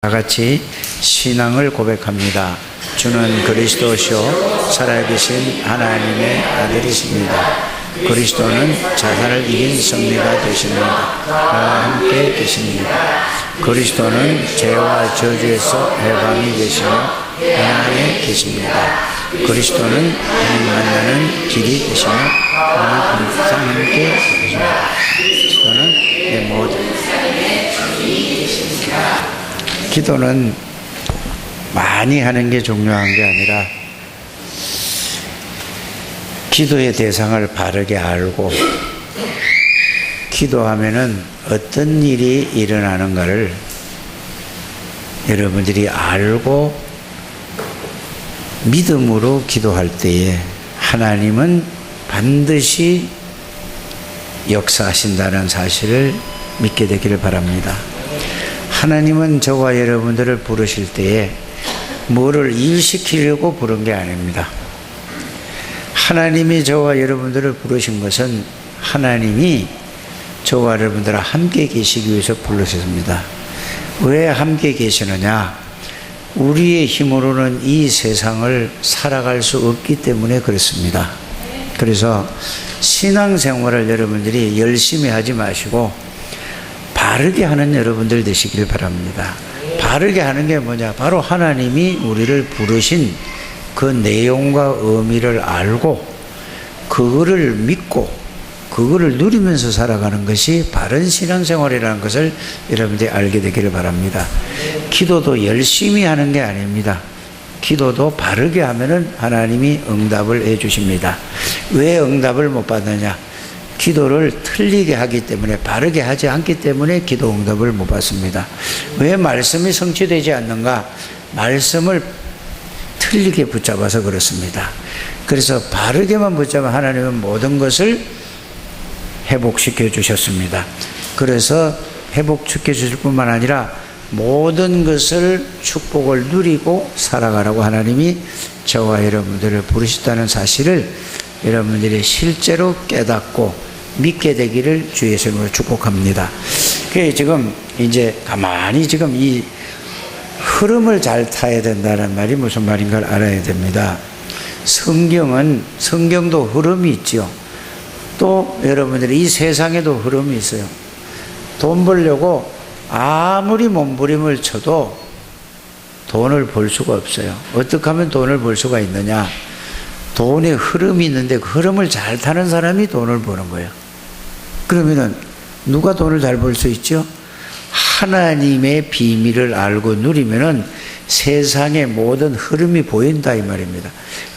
다 같이 신앙을 고백합니다. 주는 그리스도시요 살아계신 하나님의 아들이십니다. 그리스도는 자살을 이긴 승리가 되십니다. 나와 함께 계십니다. 그리스도는 죄와 저주에서 해방이 되시며 하나님에 계십니다. 그리스도는 하나님 만나는 길이 되시며 하나님 항상 함께 계십니다. 그리스도는 내 모든 기도는 많이 하는 게 중요한 게 아니라 기도의 대상을 바르게 알고 기도하면은 어떤 일이 일어나는가를 여러분들이 알고 믿음으로 기도할 때에 하나님은 반드시 역사하신다는 사실을 믿게 되기를 바랍니다. 하나님은 저와 여러분들을 부르실 때에 뭐를 일시키려고 부른 게 아닙니다. 하나님이 저와 여러분들을 부르신 것은 하나님이 저와 여러분들과 함께 계시기 위해서 부르셨습니다. 왜 함께 계시느냐? 우리의 힘으로는 이 세상을 살아갈 수 없기 때문에 그렇습니다. 그래서 신앙생활을 여러분들이 열심히 하지 마시고 바르게 하는 여러분들 되시길 바랍니다. 바르게 하는 게 뭐냐? 바로 하나님이 우리를 부르신 그 내용과 의미를 알고 그거를 믿고 그거를 누리면서 살아가는 것이 바른 신앙생활이라는 것을 여러분들이 알게 되기를 바랍니다. 기도도 열심히 하는 게 아닙니다. 기도도 바르게 하면은 하나님이 응답을 해 주십니다. 왜 응답을 못 받느냐? 기도를 틀리게 하기 때문에, 바르게 하지 않기 때문에 기도 응답을 못 받습니다. 왜 말씀이 성취되지 않는가? 말씀을 틀리게 붙잡아서 그렇습니다. 그래서 바르게만 붙잡아 하나님은 모든 것을 회복시켜 주셨습니다. 그래서 회복시켜 주실 뿐만 아니라 모든 것을 축복을 누리고 살아가라고 하나님이 저와 여러분들을 부르셨다는 사실을 여러분들이 실제로 깨닫고 믿게 되기를 주의 이름으로 축복합니다. 그래서 지금 이제 가만히 지금 이 흐름을 잘 타야 된다는 말이 무슨 말인가를 알아야 됩니다. 성경도 흐름이 있죠. 또 여러분들이 이 세상에도 흐름이 있어요. 돈 벌려고 아무리 몸부림을 쳐도 돈을 벌 수가 없어요. 어떻게 하면 돈을 벌 수가 있느냐? 돈의 흐름이 있는데 그 흐름을 잘 타는 사람이 돈을 버는 거예요. 그러면은 누가 돈을 잘 벌 수 있죠? 하나님의 비밀을 알고 누리면은 세상의 모든 흐름이 보인다 이 말입니다.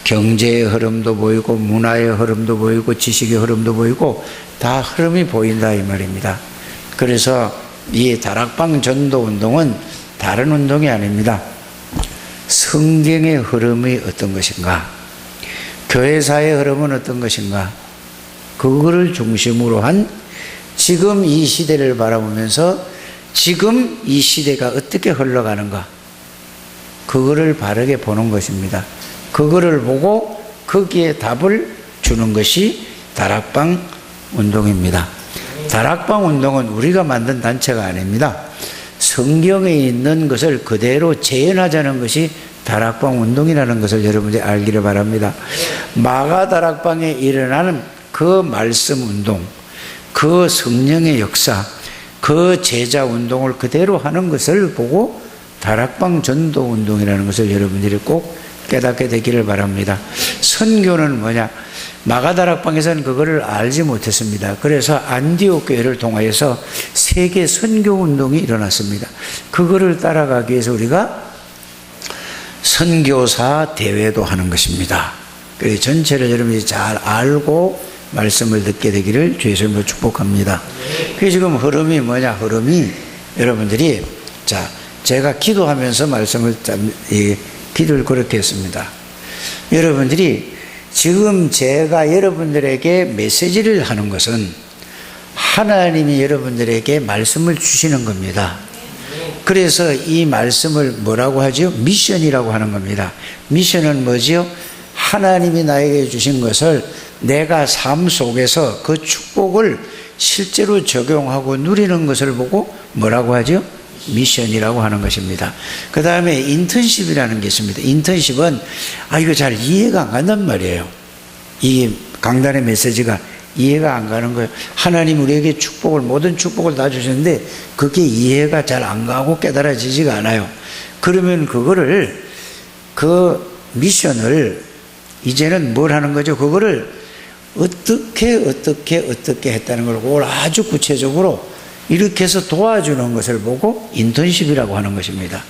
경제의 흐름도 보이고 문화의 흐름도 보이고 지식의 흐름도 보이고 다 흐름이 보인다 이 말입니다. 그래서 이 다락방 전도 운동은 다른 운동이 아닙니다. 성경의 흐름이 어떤 것인가? 교회사의 흐름은 어떤 것인가? 그거를 중심으로 한 지금 이 시대를 바라보면서 지금 이 시대가 어떻게 흘러가는가? 그거를 바르게 보는 것입니다. 그거를 보고 거기에 답을 주는 것이 다락방 운동입니다. 다락방 운동은 우리가 만든 단체가 아닙니다. 성경에 있는 것을 그대로 재현하자는 것이 다락방 운동이라는 것을 여러분들이 알기를 바랍니다. 마가 다락방에 일어나는 그 말씀 운동, 그 성령의 역사, 그 제자 운동을 그대로 하는 것을 보고 다락방 전도 운동이라는 것을 여러분들이 꼭 깨닫게 되기를 바랍니다. 선교는 뭐냐? 마가 다락방에서는 그거를 알지 못했습니다. 그래서 안디옥 교회를 통하여서 세계 선교 운동이 일어났습니다. 그거를 따라가기 위해서 우리가 선교사 대회도 하는 것입니다. 그 전체를 여러분이 잘 알고 말씀을 듣게 되기를 주의 이름으로 축복합니다. 그 지금 흐름이 뭐냐? 흐름이 여러분들이 제가 기도하면서 말씀을 기도를 그렇게 했습니다. 여러분들이 지금 제가 여러분들에게 메시지를 하는 것은 하나님이 여러분들에게 말씀을 주시는 겁니다. 그래서 이 말씀을 뭐라고 하죠? 미션이라고 하는 겁니다. 미션은 뭐지요? 하나님이 나에게 주신 것을 내가 삶 속에서 그 축복을 실제로 적용하고 누리는 것을 보고 뭐라고 하죠? 미션이라고 하는 것입니다. 그 다음에 인턴십이라는 게 있습니다. 인턴십은 이거 잘 이해가 안 간단 말이에요. 이 강단의 메시지가 이해가 안 가는 거예요. 하나님 우리에게 축복을, 모든 축복을 다 주셨는데 그게 이해가 잘 안 가고 깨달아지지가 않아요. 그러면 그 미션을 이제는 뭘 하는 거죠? 그거를 어떻게 했다는 걸 그걸 아주 구체적으로 이렇게 해서 도와주는 것을 보고 인턴십이라고 하는 것입니다.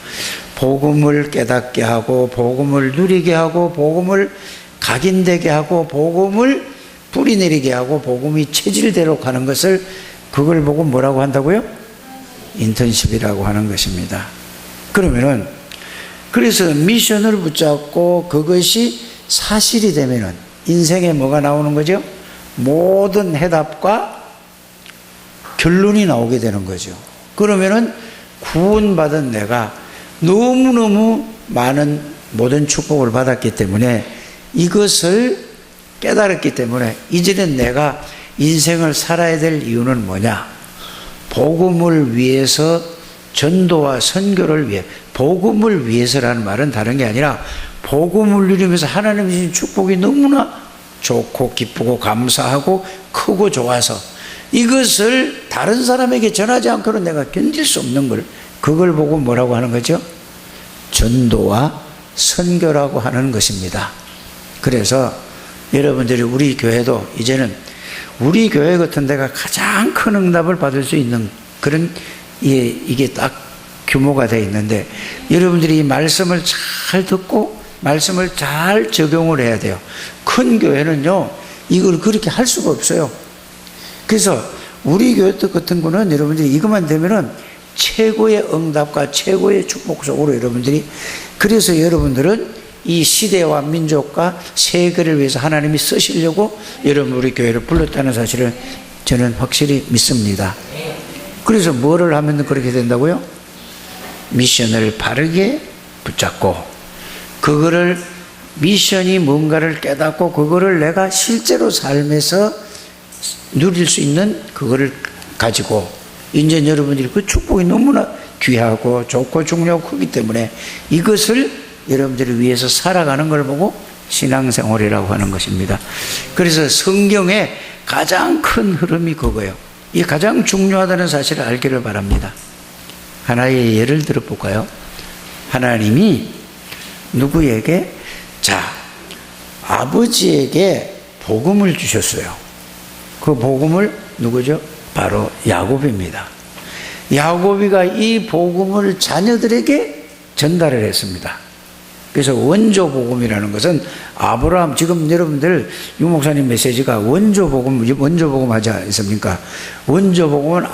복음을 깨닫게 하고 복음을 누리게 하고 복음을 각인되게 하고 복음을 뿌리내리게 하고 복음이 체질대로 가는 것을 그걸 보고 뭐라고 한다고요? 인턴십이라고 하는 것입니다. 그래서 미션을 붙잡고 그것이 사실이 되면은 인생에 뭐가 나오는 거죠? 모든 해답과 결론이 나오게 되는 거죠. 그러면은 구원받은 내가 너무너무 많은 모든 축복을 받았기 때문에 이것을 깨달았기 때문에 이제는 내가 인생을 살아야 될 이유는 뭐냐? 복음을 위해서, 전도와 선교를 위해, 복음을 위해서라는 말은 다른 게 아니라 복음을 누리면서 하나님 주신 축복이 너무나 좋고 기쁘고 감사하고 크고 좋아서 이것을 다른 사람에게 전하지 않고는 내가 견딜 수 없는 걸, 그걸 보고 뭐라고 하는 거죠? 전도와 선교라고 하는 것입니다. 그래서 여러분들이 우리 교회도 이제는 우리 교회 같은 데가 가장 큰 응답을 받을 수 있는 그런 이게 딱 규모가 되어 있는데 여러분들이 이 말씀을 잘 듣고 말씀을 잘 적용을 해야 돼요. 큰 교회는요 이걸 그렇게 할 수가 없어요. 그래서 우리 교회 같은 거는 여러분들이 이것만 되면은 최고의 응답과 최고의 축복 속으로 여러분들이, 그래서 여러분들은 이 시대와 민족과 세계를 위해서 하나님이 쓰시려고 여러분 우리 교회를 불렀다는 사실을 저는 확실히 믿습니다. 그래서 뭐를 하면 그렇게 된다고요? 미션을 바르게 붙잡고 그거를, 미션이 뭔가를 깨닫고 그거를 내가 실제로 삶에서 누릴 수 있는 그거를 가지고 이제 여러분들이 그 축복이 너무나 귀하고 좋고 중요하고 크기 때문에 이것을 여러분들을 위해서 살아가는 걸 보고 신앙생활이라고 하는 것입니다. 그래서 성경의 가장 큰 흐름이 그거예요. 이 가장 중요하다는 사실을 알기를 바랍니다. 하나의 예를 들어 볼까요? 하나님이 누구에게, 아버지에게 복음을 주셨어요. 그 복음을 누구죠? 바로 야곱입니다. 야곱이가 이 복음을 자녀들에게 전달을 했습니다. 그래서 원조 복음이라는 것은 아브라함, 지금 여러분들 유 목사님 메시지가 원조 복음 하지 않습니까? 원조 복음은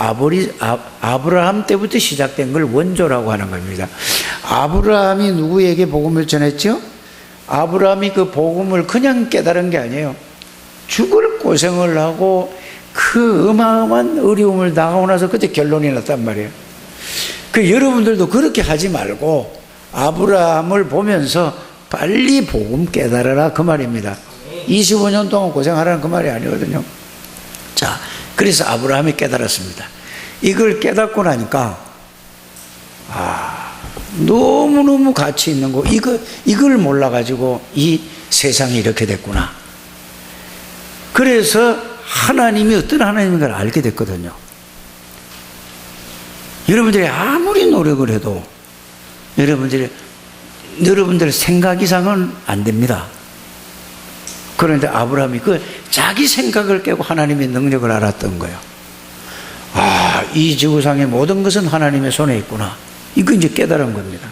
아브라함 때부터 시작된 걸 원조라고 하는 겁니다. 아브라함이 누구에게 복음을 전했죠? 아브라함이 그 복음을 그냥 깨달은 게 아니에요. 죽을 고생을 하고 그 어마어마한 어려움을 당하고 나서 그때 결론이 났단 말이에요. 그 여러분들도 그렇게 하지 말고 아브라함을 보면서 빨리 복음 깨달아라 그 말입니다. 25년 동안 고생하라는 그 말이 아니거든요. 그래서 아브라함이 깨달았습니다. 이걸 깨닫고 나니까 너무너무 가치 있는 거, 이걸 몰라가지고 이 세상이 이렇게 됐구나. 그래서 하나님이 어떤 하나님인 걸 알게 됐거든요. 여러분들이 아무리 노력을 해도 여러분들 생각 이상은 안 됩니다. 그런데 아브라함이 자기 생각을 깨고 하나님의 능력을 알았던 거예요. 이 지구상의 모든 것은 하나님의 손에 있구나. 이거 이제 깨달은 겁니다.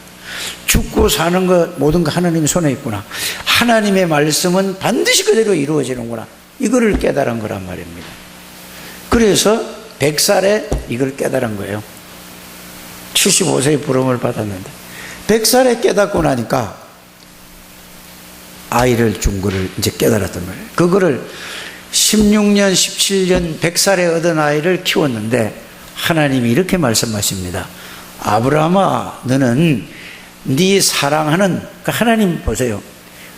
죽고 사는 것 모든 거 하나님의 손에 있구나. 하나님의 말씀은 반드시 그대로 이루어지는구나. 이거를 깨달은 거란 말입니다. 그래서 100살에 이걸 깨달은 거예요. 75세의 부름을 받았는데 100살에 깨닫고 나니까 아이를 준 거를 이제 깨달았단 말이에요. 그거를 16년, 17년, 100살에 얻은 아이를 키웠는데 하나님이 이렇게 말씀하십니다. 아브라함아, 너는 네 사랑하는, 하나님 보세요.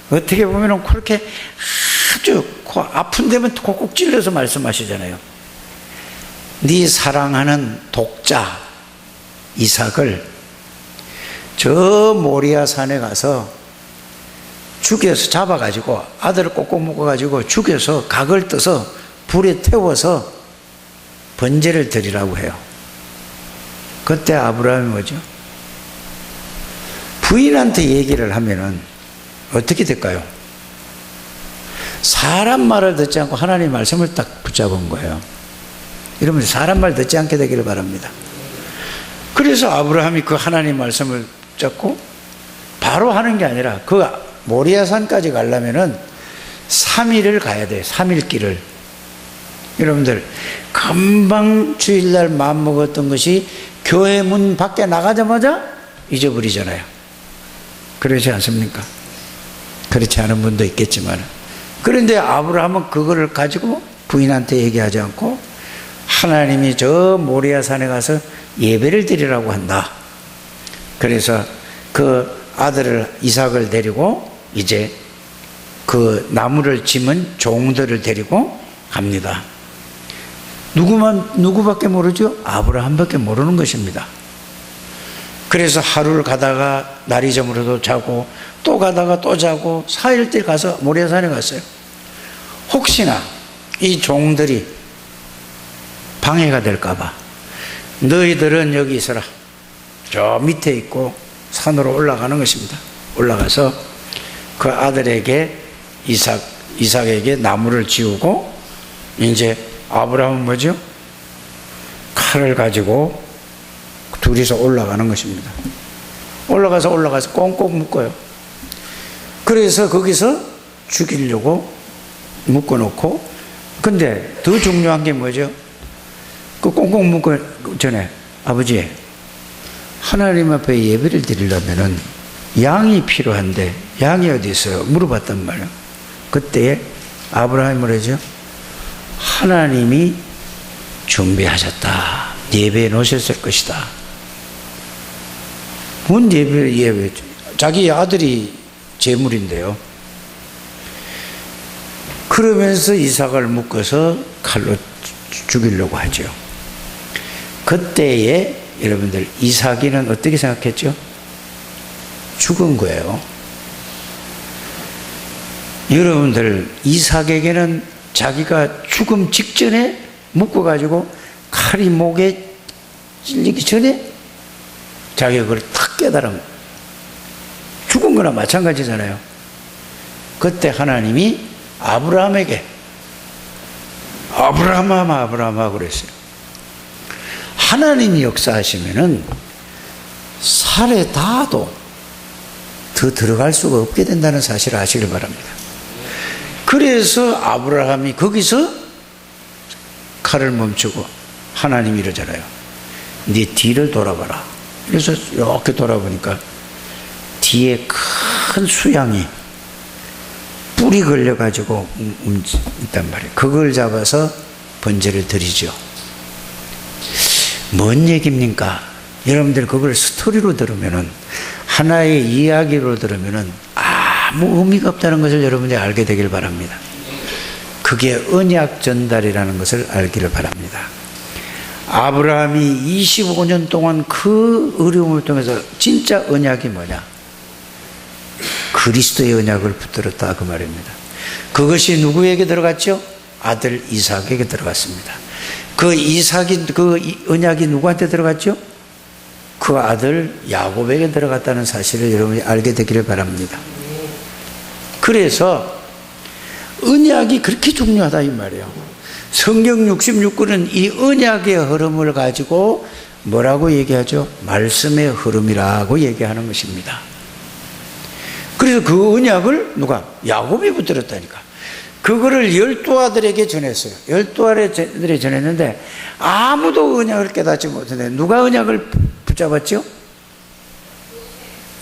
어떻게 보면 그렇게 아주 아픈 데면 콕콕 찔러서 말씀하시잖아요. 네 사랑하는 독자, 이삭을 저 모리아 산에 가서 죽여서 잡아가지고 아들을 꼭꼭 묶어가지고 죽여서 각을 떠서 불에 태워서 번제를 드리라고 해요. 그때 아브라함이 뭐죠? 부인한테 얘기를 하면은 어떻게 될까요? 사람 말을 듣지 않고 하나님 말씀을 딱 붙잡은 거예요. 여러분 사람 말 듣지 않게 되기를 바랍니다. 그래서 아브라함이 그 하나님 말씀을 붙잡고 바로 하는 게 아니라 그 모리아산까지 가려면은 3일을 가야 돼요. 3일 길을. 여러분들 금방 주일날 마음먹었던 것이 교회 문 밖에 나가자마자 잊어버리잖아요. 그렇지 않습니까? 그렇지 않은 분도 있겠지만, 그런데 아브라함은 그거를 가지고 부인한테 얘기하지 않고 하나님이 저 모리아산에 가서 예배를 드리라고 한다. 그래서 그 아들을 이삭을 데리고 이제 그 나무를 심은 종들을 데리고 갑니다. 누구밖에 모르죠? 아브라함밖에 모르는 것입니다. 그래서 하루를 가다가 날이 저물어도 자고 또 가다가 또 자고 4일째 가서 모리아산에 갔어요. 혹시나 이 종들이 방해가 될까봐 너희들은 여기 있어라. 저 밑에 있고 산으로 올라가는 것입니다. 올라가서 그 아들에게 이삭에게 나무를 지우고 이제 아브라함은 뭐죠? 칼을 가지고 둘이서 올라가는 것입니다. 올라가서 꽁꽁 묶어요. 그래서 거기서 죽이려고 묶어놓고, 근데 더 중요한 게 뭐죠? 그 꽁꽁 묶기 전에 아버지, 하나님 앞에 예배를 드리려면은 양이 필요한데 양이 어디 있어요? 물어봤단 말이에요. 그때 아브라함이 뭐라죠? 하나님이 준비하셨다. 예배해 놓으셨을 것이다. 뭔 예배? 자기 아들이 제물인데요. 그러면서 이삭을 묶어서 칼로 죽이려고 하죠. 그때에 여러분들 이삭이는 어떻게 생각했죠? 죽은 거예요. 여러분들 이삭에게는 자기가 죽음 직전에 묶어가지고 칼이 목에 찔리기 전에 자기가 그걸 탁 깨달은, 죽은 거나 마찬가지잖아요. 그때 하나님이 아브라함에게 아브라함아 그랬어요. 하나님이 역사하시면은 살에 닿아도 더 들어갈 수가 없게 된다는 사실을 아시길 바랍니다. 그래서 아브라함이 거기서 칼을 멈추고 하나님이 이러잖아요. 네 뒤를 돌아봐라. 그래서 이렇게 돌아보니까 뒤에 큰 수양이 뿔이 걸려가지고 있단 말이에요. 그걸 잡아서 번제를 드리죠. 뭔 얘기입니까? 여러분들 그걸 스토리로 들으면은, 하나의 이야기로 들으면은 아무 의미가 없다는 것을 여러분들이 알게 되길 바랍니다. 그게 언약 전달이라는 것을 알기를 바랍니다. 아브라함이 25년 동안 그 어려움을 통해서 진짜 언약이 뭐냐? 그리스도의 언약을 붙들었다 그 말입니다. 그것이 누구에게 들어갔죠? 아들 이삭에게 들어갔습니다. 그 언약이 누구한테 들어갔죠? 그 아들 야곱에게 들어갔다는 사실을 여러분이 알게 되기를 바랍니다. 그래서 언약이 그렇게 중요하다 이 말이에요. 성경 66권은 이 언약의 흐름을 가지고 뭐라고 얘기하죠? 말씀의 흐름이라고 얘기하는 것입니다. 그래서 그 언약을 누가? 야곱이 붙들었다니까. 그거를 12아들에게 전했어요. 12아들에 전했는데 아무도 언약을 깨닫지 못했는데 누가 언약을 붙잡았죠?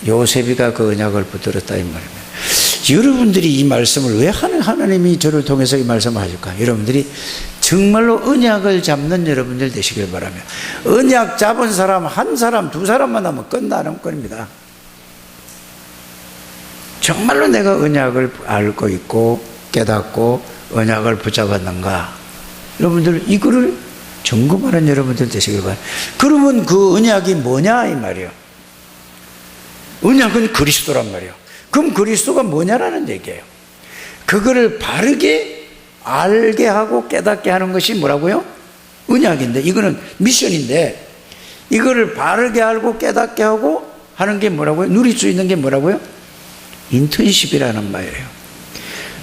요셉이가 그 언약을 붙들었다 이 말입니다. 여러분들이 이 말씀을 왜 하나님이 저를 통해서 이 말씀을 하실까? 여러분들이 정말로 언약을 잡는 여러분들 되시길 바라며, 언약 잡은 사람 한 사람 두 사람만 하면 끝나는 겁니다. 정말로 내가 언약을 알고 있고 깨닫고 언약을 붙잡았는가? 여러분들 이거를 점검하는 여러분들 되시길 바랍니다. 그러면 그 언약이 뭐냐 이 말이에요. 언약은 그리스도란 말이에요. 그럼 그리스도가 뭐냐라는 얘기예요. 그거를 바르게 알게 하고 깨닫게 하는 것이 뭐라고요? 언약인데, 이거는 미션인데, 이거를 바르게 알고 깨닫게 하고 하는 게 뭐라고요? 누릴 수 있는 게 뭐라고요? 인턴십이라는 말이에요.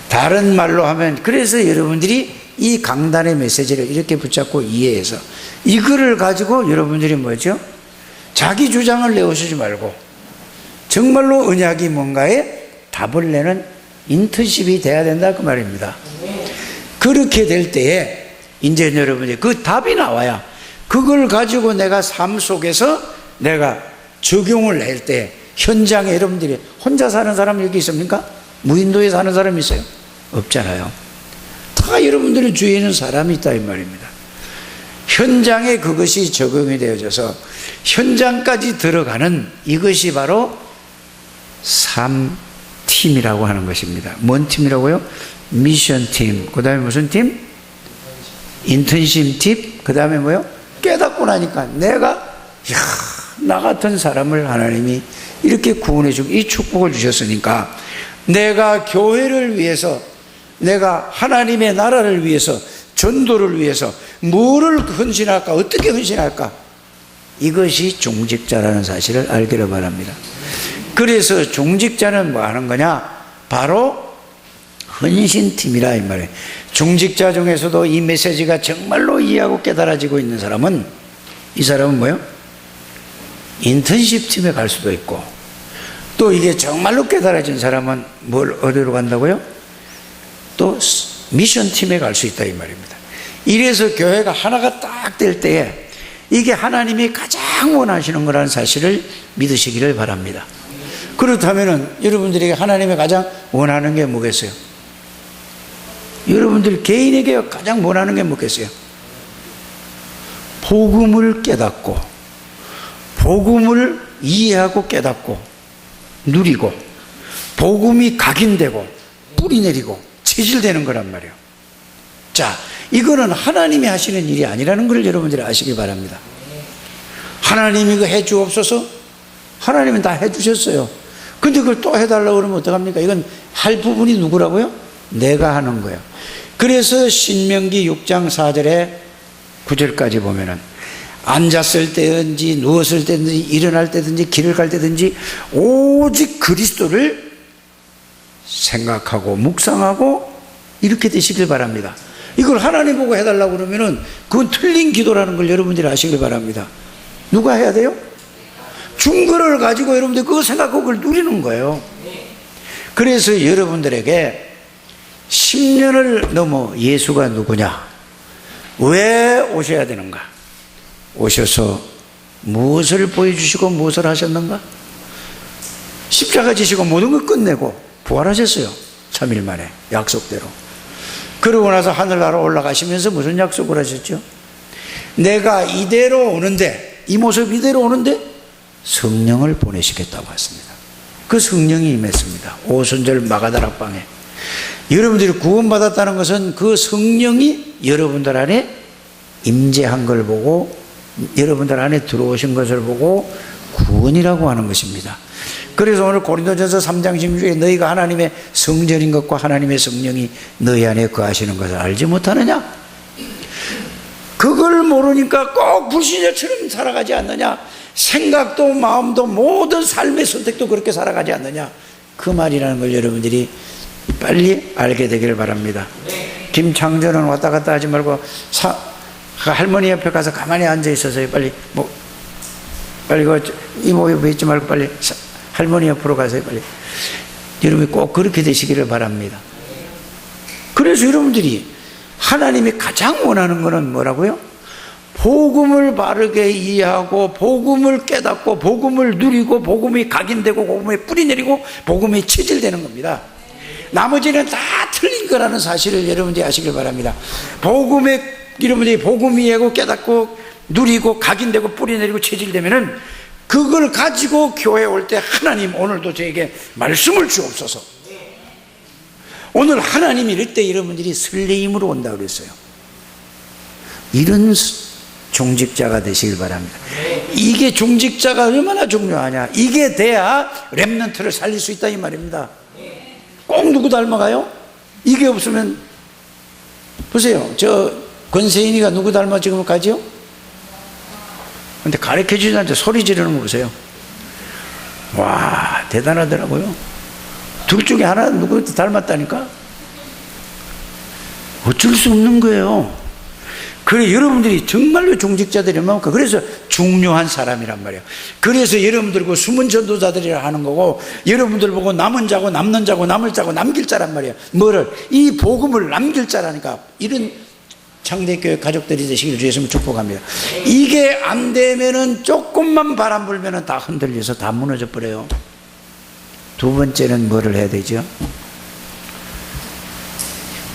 다른 말로 하면, 그래서 여러분들이 이 강단의 메시지를 이렇게 붙잡고 이해해서 이거를 가지고 여러분들이 뭐죠? 자기 주장을 내오시지 말고 정말로 언약이 뭔가에 답을 내는 인턴십이 돼야 된다 그 말입니다. 그렇게 될 때에 이제 여러분들이 그 답이 나와야 그걸 가지고 내가 삶 속에서 내가 적용을 할 때 현장에 여러분들이 혼자 사는 사람 여기 있습니까? 무인도에 사는 사람이 있어요? 없잖아요. 다 여러분들의 주위에는 사람이 있다 이 말입니다. 현장에 그것이 적용이 되어져서 현장까지 들어가는 이것이 바로 3팀이라고 하는 것입니다. 뭔 팀이라고요? 미션팀, 그 다음에 무슨 팀? 인턴십 팀, 그 다음에 뭐요? 깨닫고 나니까 내가 나 같은 사람을 하나님이 이렇게 구원해 주고 이 축복을 주셨으니까 내가 교회를 위해서, 내가 하나님의 나라를 위해서, 전도를 위해서 뭐를 헌신할까, 어떻게 헌신할까, 이것이 종직자라는 사실을 알기를 바랍니다. 그래서 종직자는 뭐 하는 거냐? 바로 헌신팀이라 이 말이에요. 종직자 중에서도 이 메시지가 정말로 이해하고 깨달아지고 있는 사람은, 이 사람은 뭐예요? 인턴십 팀에 갈 수도 있고, 또 이게 정말로 깨달아진 사람은 어디로 간다고요? 또 미션 팀에 갈 수 있다 이 말입니다. 이래서 교회가 하나가 딱 될 때에 이게 하나님이 가장 원하시는 거라는 사실을 믿으시기를 바랍니다. 그렇다면 여러분들에게 하나님이 가장 원하는 게 뭐겠어요? 여러분들 개인에게 가장 원하는 게 뭐겠어요? 복음을 깨닫고, 복음을 이해하고 깨닫고 누리고, 복음이 각인되고 뿌리내리고 체질되는 거란 말이에요. 자, 이거는 하나님이 하시는 일이 아니라는 걸 여러분들이 아시기 바랍니다. 하나님이 이거 해주옵소서? 하나님은 다 해주셨어요. 근데 그걸 또 해달라고 그러면 어떡합니까? 이건 할 부분이 누구라고요? 내가 하는 거예요. 그래서 신명기 6장 4절에 9절까지 보면은 앉았을 때든지 누웠을 때든지 일어날 때든지 길을 갈 때든지 오직 그리스도를 생각하고 묵상하고 이렇게 되시길 바랍니다. 이걸 하나님 보고 해달라고 그러면은 그건 틀린 기도라는 걸 여러분들이 아시길 바랍니다. 누가 해야 돼요? 중거를 가지고 여러분들 그거 생각하고 그걸 누리는 거예요. 그래서 여러분들에게 10년을 넘어 예수가 누구냐, 왜 오셔야 되는가, 오셔서 무엇을 보여주시고 무엇을 하셨는가, 십자가 지시고 모든 걸 끝내고 부활하셨어요. 3일 만에 약속대로. 그러고 나서 하늘나라 올라가시면서 무슨 약속을 하셨죠? 내가 이대로 오는데, 이 모습 이대로 오는데 성령을 보내시겠다고 했습니다. 그 성령이 임했습니다. 오순절 마가다락방에. 여러분들이 구원받았다는 것은 그 성령이 여러분들 안에 임재한 걸 보고, 여러분들 안에 들어오신 것을 보고 구원이라고 하는 것입니다. 그래서 오늘 고린도전서 3장 16절에 너희가 하나님의 성전인 것과 하나님의 성령이 너희 안에 거하시는 것을 알지 못하느냐? 그걸 모르니까 꼭 불신자처럼 살아가지 않느냐? 생각도 마음도 모든 삶의 선택도 그렇게 살아가지 않느냐? 그 말이라는 걸 여러분들이 빨리 알게 되기를 바랍니다. 김창전은 왔다 갔다 하지 말고 할머니 옆에 가서 가만히 앉아 있어서요. 빨리 이모 옆에 있지 말고 빨리 할머니 옆으로 가세요. 빨리. 여러분이 꼭 그렇게 되시기를 바랍니다. 그래서 여러분들이 하나님이 가장 원하는 것은 뭐라고요? 복음을 바르게 이해하고 복음을 깨닫고 복음을 누리고 복음이 각인되고 복음에 뿌리내리고 복음이 체질되는 겁니다. 나머지는 다 틀린 거라는 사실을 여러분들이 아시길 바랍니다. 여러분들이 복음 이해하고 깨닫고 누리고 각인되고 뿌리내리고 체질되면은 그걸 가지고 교회에 올 때 하나님 오늘도 저에게 말씀을 주옵소서. 오늘 하나님이 이럴 때 여러분들이 설레임으로 온다고 그랬어요. 이런 중직자가 되시길 바랍니다. 이게 중직자가 얼마나 중요하냐. 이게 돼야 렘넌트를 살릴 수 있다 이 말입니다. 꼭 누구 닮아가요? 이게 없으면 보세요. 저 권세인이가 누구 닮아 지금 가지요? 근데 가르쳐주지 않는데 소리 지르는 거 보세요. 와, 대단하더라고요. 둘 중에 하나 누구 닮았다니까? 어쩔 수 없는 거예요. 그래, 여러분들이 정말로 중직자들이면, 그래서 중요한 사람이란 말이에요. 그래서 여러분들 그 숨은 전도자들이라 하는 거고, 여러분들 보고 남은 자고 남는 자고 남을 자고 남길 자란 말이에요. 뭐를? 이 복음을 남길 자라니까. 이런 창대교회 가족들이 되시기를 주의 이름으로 축복합니다. 이게 안 되면은 조금만 바람 불면은 다 흔들려서 다 무너져 버려요. 두 번째는 뭐를 해야 되죠?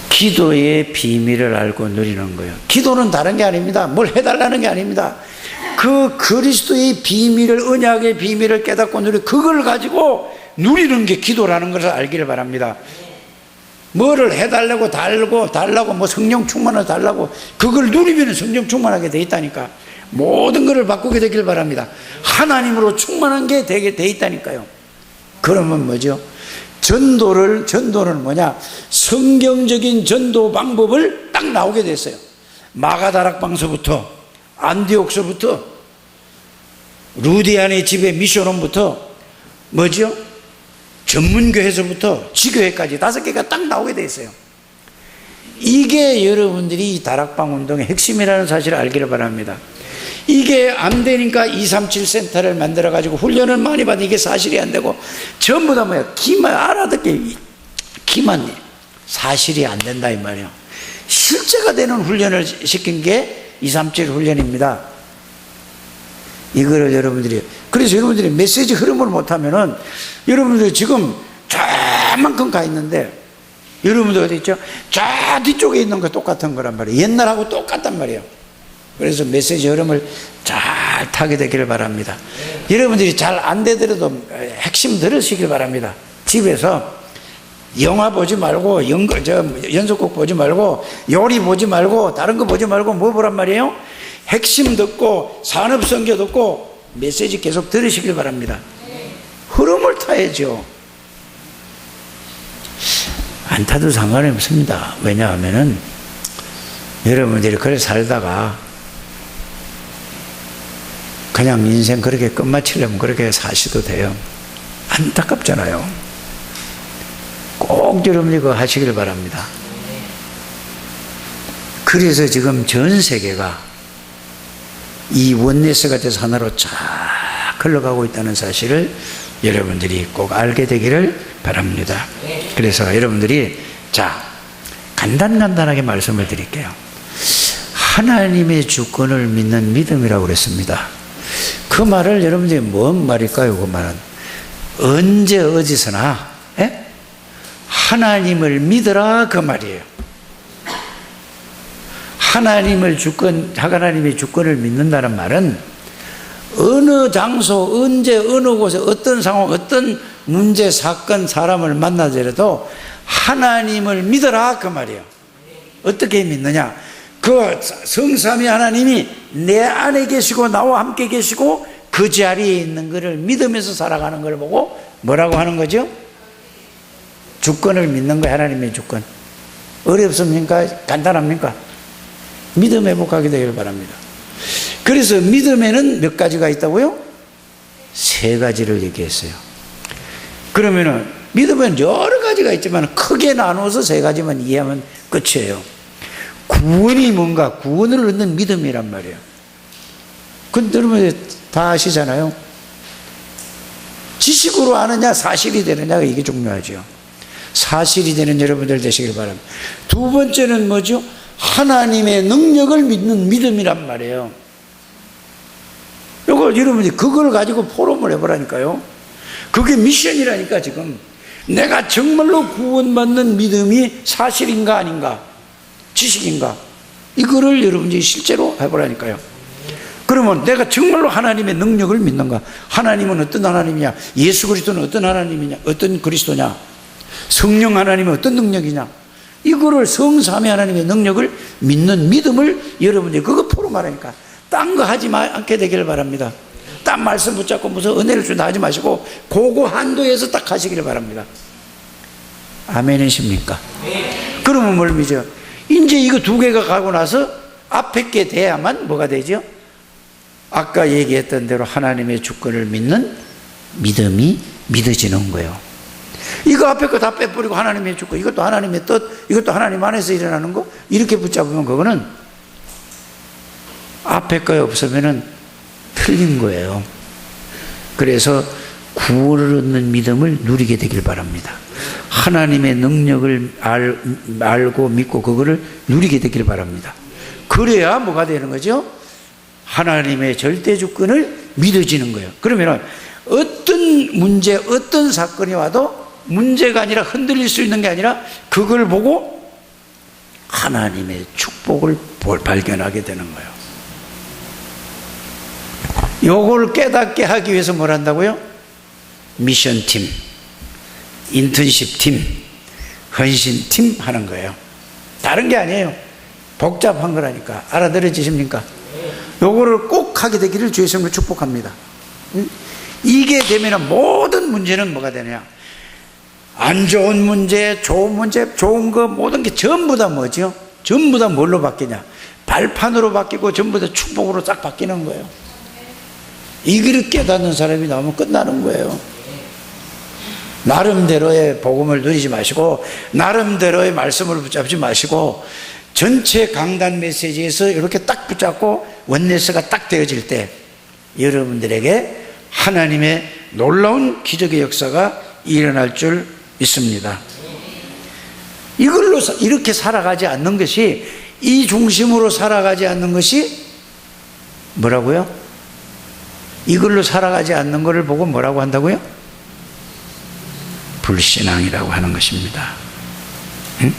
기도의 비밀을 알고 누리는 거예요. 기도는 다른 게 아닙니다. 뭘 해달라는 게 아닙니다. 그 그리스도의 비밀을, 언약의 비밀을 깨닫고 그걸 가지고 누리는 게 기도라는 것을 알기를 바랍니다. 뭐를 해달라고 달라고 뭐 성령 충만을 달라고, 그걸 누리면 성령 충만하게 돼 있다니까. 모든 것을 바꾸게 되길 바랍니다. 하나님으로 충만한 게 되게 돼 있다니까요. 그러면 뭐죠? 전도는 뭐냐? 성경적인 전도 방법을 딱 나오게 됐어요. 마가다락방서부터, 안디옥서부터, 루디안의 집의 미션홈부터, 뭐죠? 전문교회에서부터 지교회까지 5개가 딱 나오게 돼 있어요. 이게 여러분들이 이 다락방 운동의 핵심이라는 사실을 알기를 바랍니다. 이게 안 되니까 237 센터를 만들어 가지고 훈련을 많이 받는, 이게 사실이 안 되고 전부 다 뭐야? 기만 알아듣게, 기만 사실이 안 된다 이 말이에요. 실제가 되는 훈련을 시킨 게 237 훈련입니다. 이거를 여러분들이, 그래서 여러분들이 메시지 흐름을 못하면은 여러분들이 지금 저만큼 가 있는데, 여러분들 어디 있죠? 저 뒤쪽에 있는 거 똑같은 거란 말이에요. 옛날하고 똑같단 말이에요. 그래서 메시지 흐름을 잘 타게 되기를 바랍니다. 여러분들이 잘 안 되더라도 핵심 들으시길 바랍니다. 집에서 영화 보지 말고, 연속곡 보지 말고, 요리 보지 말고, 다른 거 보지 말고 뭐 보란 말이에요? 핵심 듣고, 산업선교 듣고, 메시지 계속 들으시길 바랍니다. 흐름을 타야죠. 안 타도 상관이 없습니다. 왜냐하면은 여러분들이 그래 살다가 그냥 인생 그렇게 끝마치려면 그렇게 사셔도 돼요. 안타깝잖아요. 꼭 여러분이 그거 하시길 바랍니다. 그래서 지금 전 세계가 이 원네스가 돼서 하나로 쫙 흘러가고 있다는 사실을 여러분들이 꼭 알게 되기를 바랍니다. 그래서 여러분들이, 자, 간단하게 말씀을 드릴게요. 하나님의 주권을 믿는 믿음이라고 그랬습니다. 그 말을 여러분들이 뭔 말일까요? 그 말은 언제 어디서나 하나님을 믿으라 그 말이에요. 하나님의 주권을 믿는다는 말은 어느 장소, 언제, 어느 곳에, 어떤 상황, 어떤 문제, 사건, 사람을 만나더라도 하나님을 믿어라 그 말이에요. 어떻게 믿느냐? 그 성삼위 하나님이 내 안에 계시고 나와 함께 계시고 그 자리에 있는 것을 믿으면서 살아가는 걸 보고 뭐라고 하는 거죠? 주권을 믿는 거예요. 하나님의 주권. 어렵습니까? 간단합니까? 믿음 회복하게 되기를 바랍니다. 그래서 믿음에는 몇 가지가 있다고요? 3가지를 얘기했어요. 그러면은 믿음은 여러 가지가 있지만 크게 나누어서 3가지만 이해하면 끝이에요. 구원이 뭔가? 구원을 얻는 믿음이란 말이에요. 근데 여러분 다 아시잖아요. 지식으로 아느냐 사실이 되느냐가 이게 중요하죠. 사실이 되는 여러분들 되시길 바랍니다. 두 번째는 뭐죠? 하나님의 능력을 믿는 믿음이란 말이에요. 이걸 여러분이 그걸 가지고 포럼을 해보라니까요. 그게 미션이라니까. 지금 내가 정말로 구원받는 믿음이 사실인가 아닌가, 지식인가, 이거를 여러분이 실제로 해보라니까요. 그러면 내가 정말로 하나님의 능력을 믿는가? 하나님은 어떤 하나님이냐? 예수 그리스도는 어떤 하나님이냐? 어떤 그리스도냐? 성령 하나님은 어떤 능력이냐? 이거를 성삼위 하나님의 능력을 믿는 믿음을 여러분이 그거 포럼하라니까. 딴 거 하지 않게 되기를 바랍니다. 딴 말씀 붙잡고 무슨 은혜를 준다 하지 마시고 그거 한도에서 딱 하시기를 바랍니다. 아멘이십니까? 그러면 뭘 믿어요? 이제 이거 두 개가 가고 나서 앞에 게 돼야만 뭐가 되죠? 아까 얘기했던 대로 하나님의 주권을 믿는 믿음이 믿어지는 거예요. 이거 앞에 거 다 빼버리고 하나님의 주권, 이것도 하나님의 뜻, 이것도 하나님 안에서 일어나는 거 이렇게 붙잡으면 그거는 앞에 거에 없으면은 틀린 거예요. 그래서 구원을 얻는 믿음을 누리게 되길 바랍니다. 하나님의 능력을 알고 믿고 그거를 누리게 되길 바랍니다. 그래야 뭐가 되는 거죠? 하나님의 절대 주권을 믿어지는 거예요. 그러면 어떤 문제, 어떤 사건이 와도 문제가 아니라 흔들릴 수 있는 게 아니라 그걸 보고 하나님의 축복을 발견하게 되는 거예요. 요걸 깨닫게 하기 위해서 뭘 한다고요? 미션팀, 인턴십팀, 헌신팀 하는 거예요. 다른 게 아니에요. 복잡한 거라니까. 알아들어지십니까? 요거를 꼭 하게 되기를 주의 이름으로 축복합니다. 이게 되면 모든 문제는 뭐가 되냐? 안 좋은 문제, 좋은 거 모든 게 전부 다 뭐죠? 전부 다 뭘로 바뀌냐? 발판으로 바뀌고 전부 다 축복으로 싹 바뀌는 거예요. 이걸 깨닫는 사람이 나오면 끝나는 거예요. 나름대로의 복음을 누리지 마시고 나름대로의 말씀을 붙잡지 마시고 전체 강단 메시지에서 이렇게 딱 붙잡고 원네스가 딱 되어질 때 여러분들에게 하나님의 놀라운 기적의 역사가 일어날 줄 믿습니다. 이걸로 이렇게 살아가지 않는 것이, 이 중심으로 살아가지 않는 것이 뭐라고요? 이걸로 살아가지 않는 것을 보고 뭐라고 한다고요? 불신앙이라고 하는 것입니다. 응?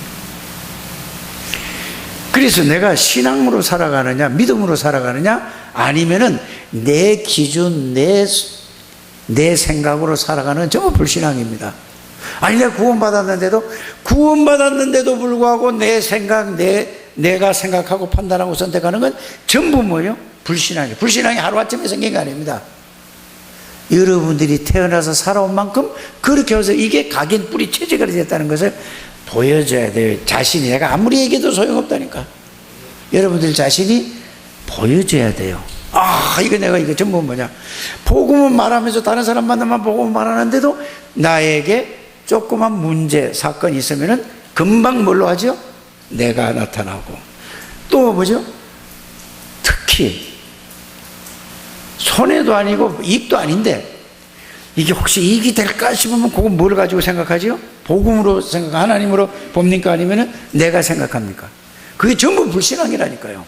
그래서 내가 신앙으로 살아가느냐 믿음으로 살아가느냐 아니면은 내 기준 내 생각으로 살아가는 전부 불신앙입니다. 아니 내가 구원받았는데도 불구하고 내 생각 내가 생각하고 판단하고 선택하는 건 전부 뭐예요? 불신앙이에요. 불신앙이 하루아침에 생긴 게 아닙니다. 여러분들이 태어나서 살아온 만큼 그렇게 해서 이게 각인 뿌리 체질이 됐다는 것을 보여줘야 돼요. 자신이. 내가 아무리 얘기해도 소용없다니까. 여러분들 자신이 보여줘야 돼요. 아, 이거 전부 뭐냐? 복음은 말하면서 다른 사람 만나면 복음은 말하는데도 나에게 조그만 문제, 사건이 있으면은 금방 뭘로 하죠? 내가 나타나고. 또 뭐죠? 특히 손해도 아니고 이익도 아닌데 이게 혹시 이익이 될까 싶으면 그건 뭘 가지고 생각하지요? 복음으로 생각, 하나님으로 봅니까? 아니면 내가 생각합니까? 그게 전부 불신앙이라니까요.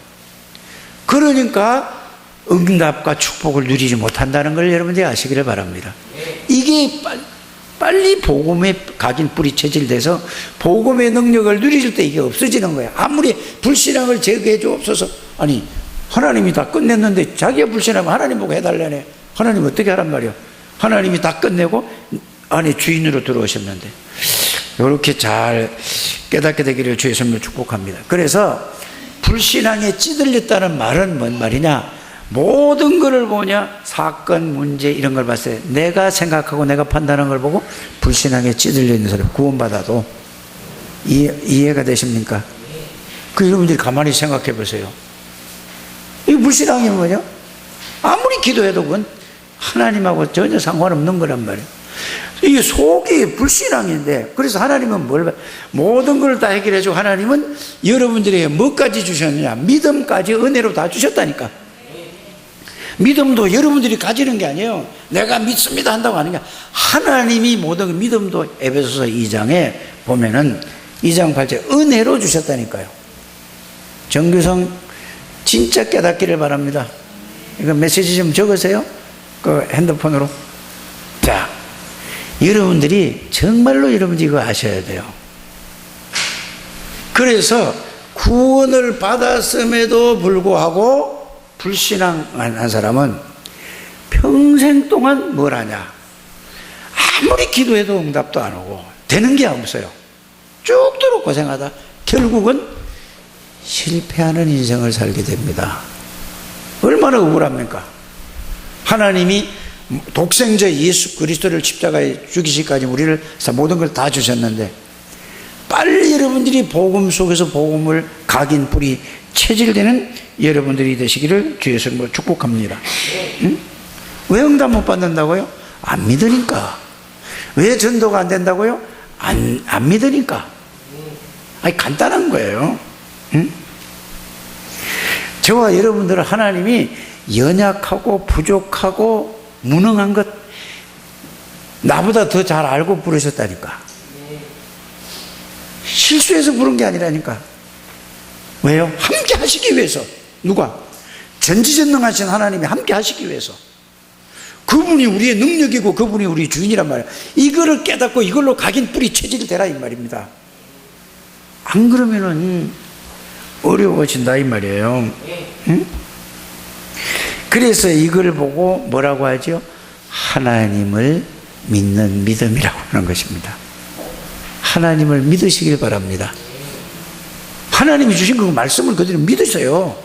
그러니까 응답과 축복을 누리지 못한다는 걸 여러분들이 아시기를 바랍니다. 이게 빨리 복음에 각인 뿌리 체질돼서 복음의 능력을 누릴 때 이게 없어지는 거예요. 아무리 불신앙을 제거해 주옵소서. 아니 하나님이 다 끝냈는데 자기가 불신하면 하나님 보고 해달라네. 하나님 어떻게 하란 말이야? 하나님이 다 끝내고 안에 주인으로 들어오셨는데. 이렇게 잘 깨닫게 되기를 주의 이름으로 축복합니다. 그래서 불신앙에 찌들렸다는 말은 뭔 말이냐? 모든 것을 보냐? 사건, 문제 이런 걸 봤어요. 내가 생각하고 내가 판단한 걸 보고 불신앙에 찌들려 있는 사람 구원받아도 이해가 되십니까? 그 여러분들이 가만히 생각해 보세요. 이 불신앙이 뭐냐? 아무리 기도해도 그건 하나님하고 전혀 상관없는 거란 말이에요. 이 속이 불신앙인데, 그래서 하나님은 모든 걸 다 해결해주고 하나님은 여러분들에게 뭐까지 주셨느냐? 믿음까지 은혜로 다 주셨다니까. 믿음도 여러분들이 가지는 게 아니에요. 내가 믿습니다 한다고 하는 게 하나님이 모든 믿음도 에베소서 2장에 보면은 2장 8절 은혜로 주셨다니까요. 정규성 진짜 깨닫기를 바랍니다. 이거 메시지 좀 적으세요. 그 핸드폰으로. 자, 여러분들이 정말로 여러분들이 이거 아셔야 돼요. 그래서 구원을 받았음에도 불구하고 불신앙한 사람은 평생 동안 뭘 하냐? 아무리 기도해도 응답도 안 오고 되는 게 없어요. 쭉도록 고생하다 결국은 실패하는 인생을 살게 됩니다. 얼마나 억울합니까? 하나님이 독생자 예수 그리스도를 십자가에 죽이시기까지 우리를 모든 걸 다 주셨는데 빨리 여러분들이 복음 속에서 복음을 각인 뿌리 체질되는 여러분들이 되시기를 주에서 축복합니다. 응? 왜 응답 못 받는다고요? 안 믿으니까. 왜 전도가 안 된다고요? 안 믿으니까. 아니, 간단한 거예요. 응? 저와 여러분들은 하나님이 연약하고 부족하고 무능한 것 나보다 더 잘 알고 부르셨다니까. 실수해서 부른 게 아니라니까. 왜요? 함께 하시기 위해서. 누가? 전지전능하신 하나님이 함께 하시기 위해서. 그분이 우리의 능력이고 그분이 우리 주인이란 말이에요. 이거를 깨닫고 이걸로 각인 뿌리 체질이 되라 이 말입니다. 안 그러면은 어려워진다 이 말이에요. 응? 그래서 이걸 보고 뭐라고 하죠? 하나님을 믿는 믿음이라고 하는 것입니다. 하나님을 믿으시길 바랍니다. 하나님이 주신 그 말씀을 그대로 믿으세요.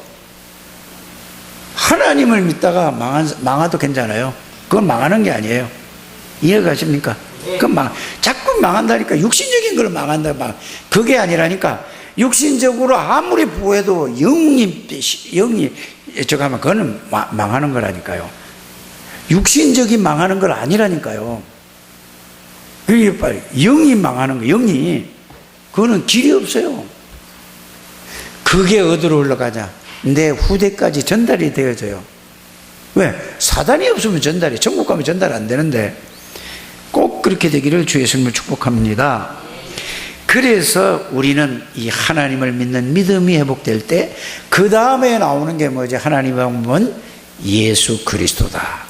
하나님을 믿다가 망해도 괜찮아요. 그건 망하는 게 아니에요. 이해가십니까? 그건 자꾸 망한다니까. 육신적인 걸 망한다. 그게 아니라니까. 육신적으로 아무리 부해도 영이 저거 하면 그거는 망하는 거라니까요. 육신적이 망하는 걸 아니라니까요. 그게 빨리 영이 망하는 거, 영이. 그거는 길이 없어요. 그게 어디로 올라가냐? 내 후대까지 전달이 되어져요. 왜? 사단이 없으면 전달이, 천국 가면 전달 안 되는데 꼭 그렇게 되기를 주 예수님을 축복합니다. 그래서 우리는 이 하나님을 믿는 믿음이 회복될 때 그 다음에 나오는 게 뭐지? 하나님의 방법은 예수 그리스도다.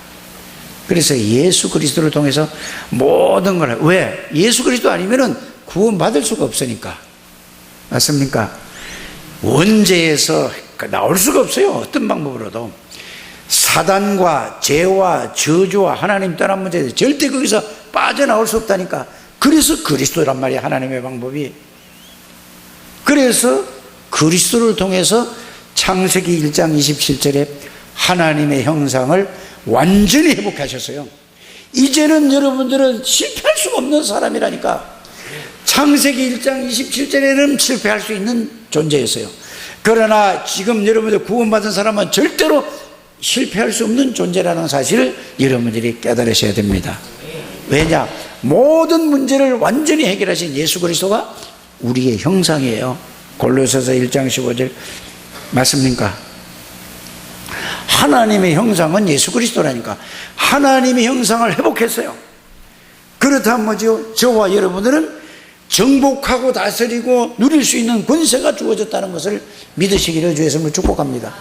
그래서 예수 그리스도를 통해서 모든 걸, 왜? 예수 그리스도 아니면은 구원받을 수가 없으니까. 맞습니까? 원죄에서 나올 수가 없어요. 어떤 방법으로도. 사단과 죄와 저주와 하나님 떠난 문제에 절대 거기서 빠져나올 수 없다니까. 그래서 그리스도란 말이야, 하나님의 방법이. 그래서 그리스도를 통해서 창세기 1장 27절에 하나님의 형상을 완전히 회복하셨어요. 이제는 여러분들은 실패할 수가 없는 사람이라니까. 창세기 1장 27절에는 실패할 수 있는 존재였어요. 그러나 지금 여러분들 구원받은 사람은 절대로 실패할 수 없는 존재라는 사실을 여러분들이 깨달으셔야 됩니다. 왜냐? 모든 문제를 완전히 해결하신 예수 그리스도가 우리의 형상이에요. 골로새서 1장 15절 맞습니까? 하나님의 형상은 예수 그리스도라니까. 하나님의 형상을 회복했어요. 그렇다면 뭐죠? 저와 여러분들은 정복하고 다스리고 누릴 수 있는 권세가 주어졌다는 것을 믿으시기를 주 예수님을 축복합니다.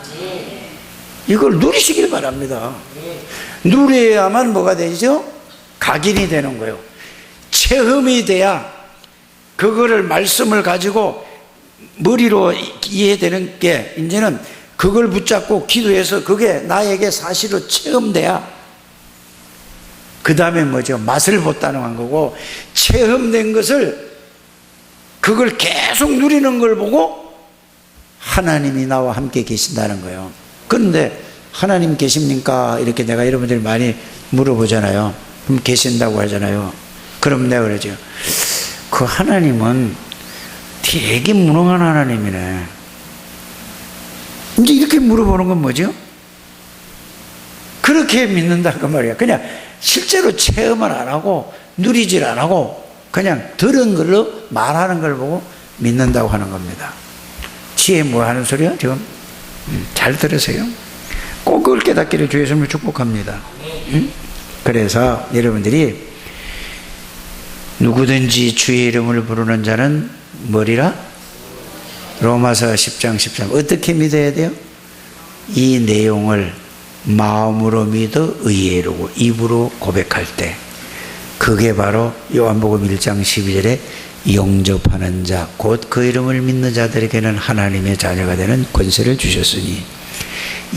이걸 누리시길 바랍니다. 누려야만 뭐가 되죠? 각인이 되는 거예요. 체험이 돼야 그거를 말씀을 가지고 머리로 이해되는 게 이제는 그걸 붙잡고 기도해서 그게 나에게 사실로 체험돼야 그 다음에 뭐죠? 맛을 보다는 거고, 체험된 것을 그걸 계속 누리는 걸 보고 하나님이 나와 함께 계신다는 거예요. 그런데 하나님 계십니까? 이렇게 내가 여러분들이 많이 물어보잖아요. 그럼 계신다고 하잖아요. 그럼 내가 그러죠. 그 하나님은 되게 무능한 하나님이네. 이제 이렇게 물어보는 건 뭐죠? 그렇게 믿는다 그 말이야. 그냥 실제로 체험을 안 하고 누리질 안 하고 그냥 들은 걸로 말하는 걸 보고 믿는다고 하는 겁니다. 지혜 뭐 하는 소리야 지금? 잘 들으세요. 꼭 그걸 깨닫기를 주 예수님을 축복합니다. 그래서 여러분들이 누구든지 주의 이름을 부르는 자는 뭐리라? 로마서 10장 13. 어떻게 믿어야 돼요? 이 내용을 마음으로 믿어 의에 이르고 입으로 고백할 때 그게 바로 요한복음 1장 12절에 영접하는 자 곧 그 이름을 믿는 자들에게는 하나님의 자녀가 되는 권세를 주셨으니,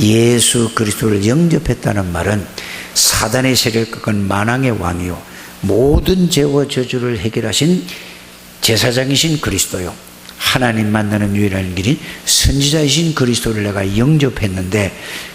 예수 그리스도를 영접했다는 말은 사단의 세력을 꺾은 만왕의 왕이요 모든 죄와 저주를 해결하신 제사장이신 그리스도요 하나님 만나는 유일한 길이 선지자이신 그리스도를 내가 영접했는데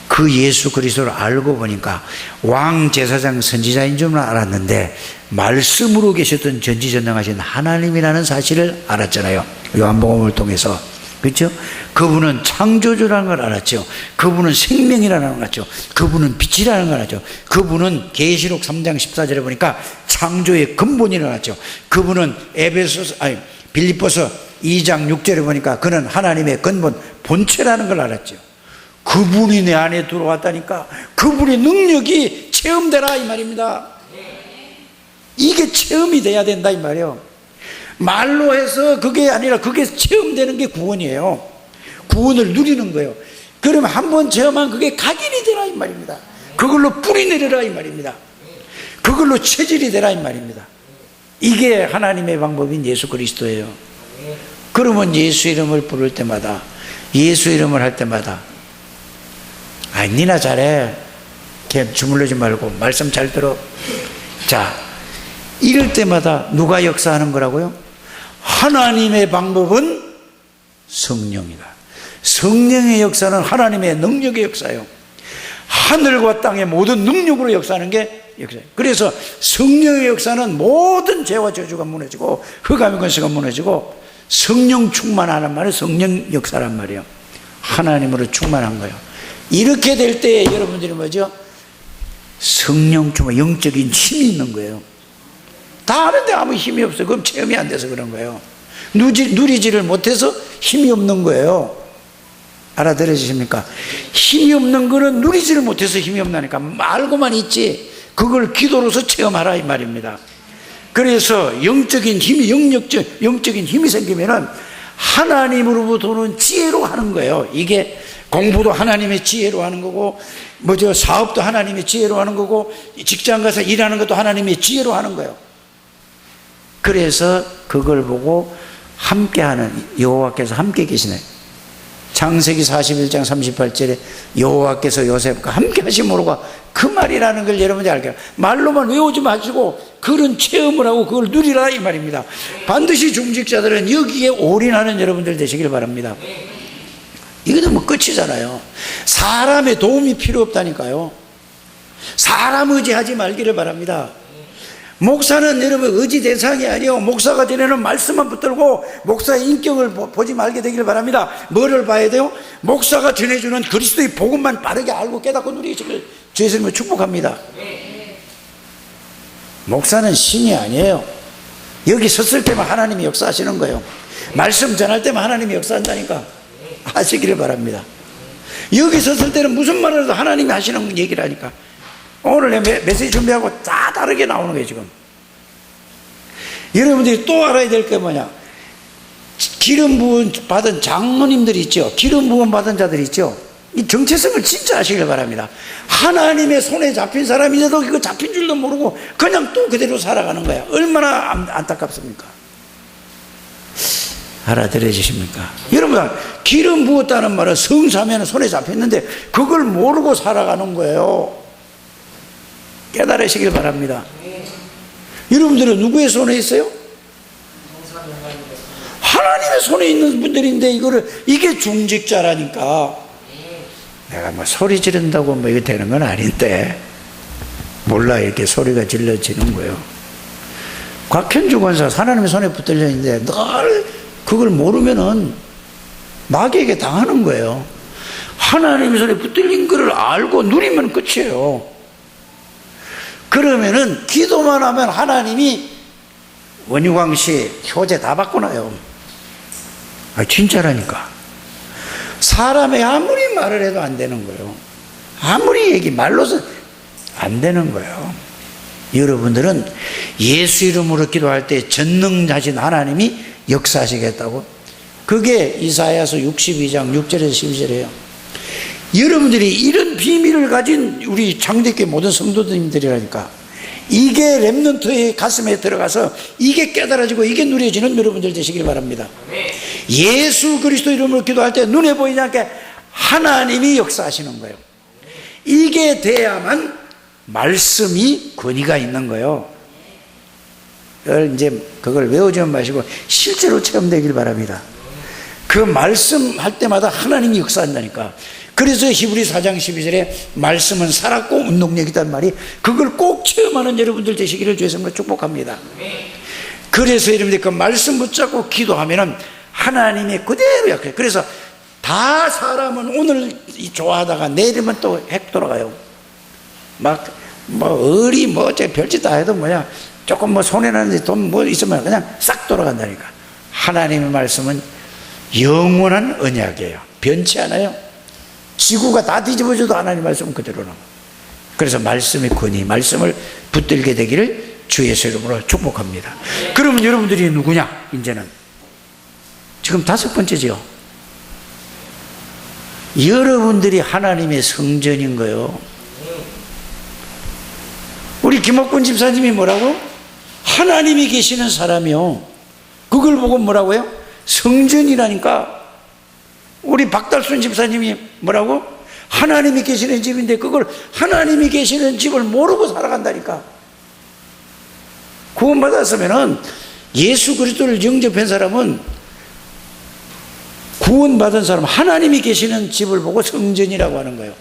그 예수 그리스도를 알고 보니까 왕 제사장 선지자인 줄 알았는데 말씀으로 계셨던 전지전능하신 하나님이라는 사실을 알았잖아요. 요한복음을 통해서. 그렇죠? 그분은 창조주라는 걸 알았죠. 그분은 생명이라는 걸 알았죠. 그분은 빛이라는 걸 알았죠. 그분은 계시록 3장 14절에 보니까 창조의 근본이라는 걸 알았죠. 그분은 빌립보서 2장 6절에 보니까 그는 하나님의 근본 본체라는 걸 알았죠. 그분이 내 안에 들어왔다니까 그분의 능력이 체험되라 이 말입니다. 이게 체험이 돼야 된다 이 말이에요. 말로 해서 그게 아니라 그게 체험되는 게 구원이에요. 구원을 누리는 거예요. 그러면 한번 체험한 그게 각인이 되라 이 말입니다. 그걸로 뿌리 내리라 이 말입니다. 그걸로 체질이 되라 이 말입니다. 이게 하나님의 방법인 예수 그리스도예요. 그러면 예수 이름을 부를 때마다, 예수 이름을 할 때마다 니나 잘해, 걔 주물르지 말고 말씀 잘 들어. 자, 이럴 때마다 누가 역사하는 거라고요? 하나님의 방법은 성령이다. 성령의 역사는 하나님의 능력의 역사예요. 하늘과 땅의 모든 능력으로 역사하는 게 역사예요. 그래서 성령의 역사는 모든 죄와 저주가 무너지고 흑암의 권세가 무너지고 성령 충만하는 말은 성령 역사란 말이에요. 하나님으로 충만한 거예요. 이렇게 될 때 여러분들이 뭐죠? 성령 충만, 영적인 힘이 있는 거예요. 다 아는데 아무 힘이 없어요. 그럼 체험이 안 돼서 그런 거예요. 누리지를 못해서 힘이 없는 거예요. 알아들으십니까? 힘이 없는 거는 누리지를 못해서 힘이 없나니까. 알고만 있지 그걸 기도로서 체험하라 이 말입니다. 그래서 영적인 힘이, 영적인 힘이 생기면은 하나님으로부터 오는 지혜로 하는 거예요. 이게 공부도 하나님의 지혜로 하는 거고, 사업도 하나님의 지혜로 하는 거고, 직장 가서 일하는 것도 하나님의 지혜로 하는 거예요. 그래서 그걸 보고 함께하는, 여호와께서 함께 계시네. 창세기 41장 38절에 여호와께서 요셉과 함께 하심으로가 그 말이라는 걸 여러분이 알게요. 말로만 외우지 마시고 그런 체험을 하고 그걸 누리라 이 말입니다. 반드시 중직자들은 여기에 올인하는 여러분들 되시길 바랍니다. 이거는 뭐 끝이잖아요. 사람의 도움이 필요 없다니까요. 사람 의지하지 말기를 바랍니다. 목사는 여러분 의지 대상이 아니요, 목사가 되려는 말씀만 붙들고 목사의 인격을 보지 말게 되기를 바랍니다. 뭐를 봐야 돼요? 목사가 전해주는 그리스도의 복음만 바르게 알고 깨닫고 누리시길 주 예수님을 축복합니다. 목사는 신이 아니에요. 여기 섰을 때만 하나님이 역사하시는 거예요. 말씀 전할 때만 하나님이 역사한다니까 아시기를 바랍니다. 여기 섰을 때는 무슨 말을 해도 하나님이 하시는 얘기를 하니까. 오늘 내 메시지 준비하고 다 다르게 나오는 거예요 지금. 여러분들이 또 알아야 될 게 뭐냐, 기름 부은 받은 장로님들이 있죠. 기름 부은 받은 자들이 있죠. 이 정체성을 진짜 아시길 바랍니다. 하나님의 손에 잡힌 사람인데도 이거 잡힌 줄도 모르고 그냥 또 그대로 살아가는 거야. 얼마나 안타깝습니까? 알아들으십니까? 여러분, 기름 부었다는 말은 성사면 손에 잡혔는데 그걸 모르고 살아가는 거예요. 깨달으시길 바랍니다. 여러분들은 누구의 손에 있어요? 하나님의 손에 있는 분들인데 이게 중직자라니까. 내가 뭐 소리 지른다고 뭐 이거 되는 건 아닌데 몰라 이렇게 소리가 질러지는 거예요. 곽현주 권사 하나님의 손에 붙들려 있는데 늘 그걸 모르면은 마귀에게 당하는 거예요. 하나님의 손에 붙들린 거를 알고 누리면 끝이에요. 그러면은 기도만 하면 하나님이 원유광 씨 효제 다 바꾸나요. 진짜라니까. 사람이 아무리 말을 해도 안 되는 거예요. 아무리 말로서 안 되는 거예요. 여러분들은 예수 이름으로 기도할 때 전능하신 하나님이 역사하시겠다고. 그게 이사야서 62장 6절에서 12절이에요. 여러분들이 이런 비밀을 가진 우리 창대교회 모든 성도님들이라니까. 이게 렘넌트의 가슴에 들어가서 이게 깨달아지고 이게 누려지는 여러분들 되시길 바랍니다. 예수 그리스도 이름으로 기도할 때 눈에 보이지 않게 하나님이 역사하시는 거예요. 이게 돼야만 말씀이 권위가 있는 거예요. 이제 그걸 외우지 마시고 실제로 체험되길 바랍니다. 그 말씀할 때마다 하나님이 역사한다니까. 그래서 히브리 4장 12절에 말씀은 살았고 운동력이란 말이, 그걸 꼭 체험하는 여러분들 되시기를 주의 이름으로 축복합니다. 그래서 여러분들 그 말씀 붙잡고 기도하면은 하나님의 그대로 약해요. 그래서 다 사람은 오늘 좋아하다가 내일이면 또 핵 돌아가요. 어리 어째 별짓 다 해도 조금 손해나는데 돈 있으면 그냥 싹 돌아간다니까. 하나님의 말씀은 영원한 언약이에요. 변치 않아요. 지구가 다 뒤집어져도 하나님 말씀은 그대로 나와요. 그래서 말씀의 권위, 말씀을 붙들게 되기를 주 예수 이름으로 축복합니다. 그러면 여러분들이 누구냐? 이제는 지금 5번째죠. 여러분들이 하나님의 성전인 거예요. 우리 김옥군 집사님이 뭐라고? 하나님이 계시는 사람이요. 그걸 보고 뭐라고요? 성전이라니까. 우리 박달순 집사님이 뭐라고? 하나님이 계시는 집인데 그걸 하나님이 계시는 집을 모르고 살아간다니까. 구원받았으면은 예수 그리스도를 영접한 사람은, 구원받은 사람은 하나님이 계시는 집을 보고 성전이라고 하는 거예요.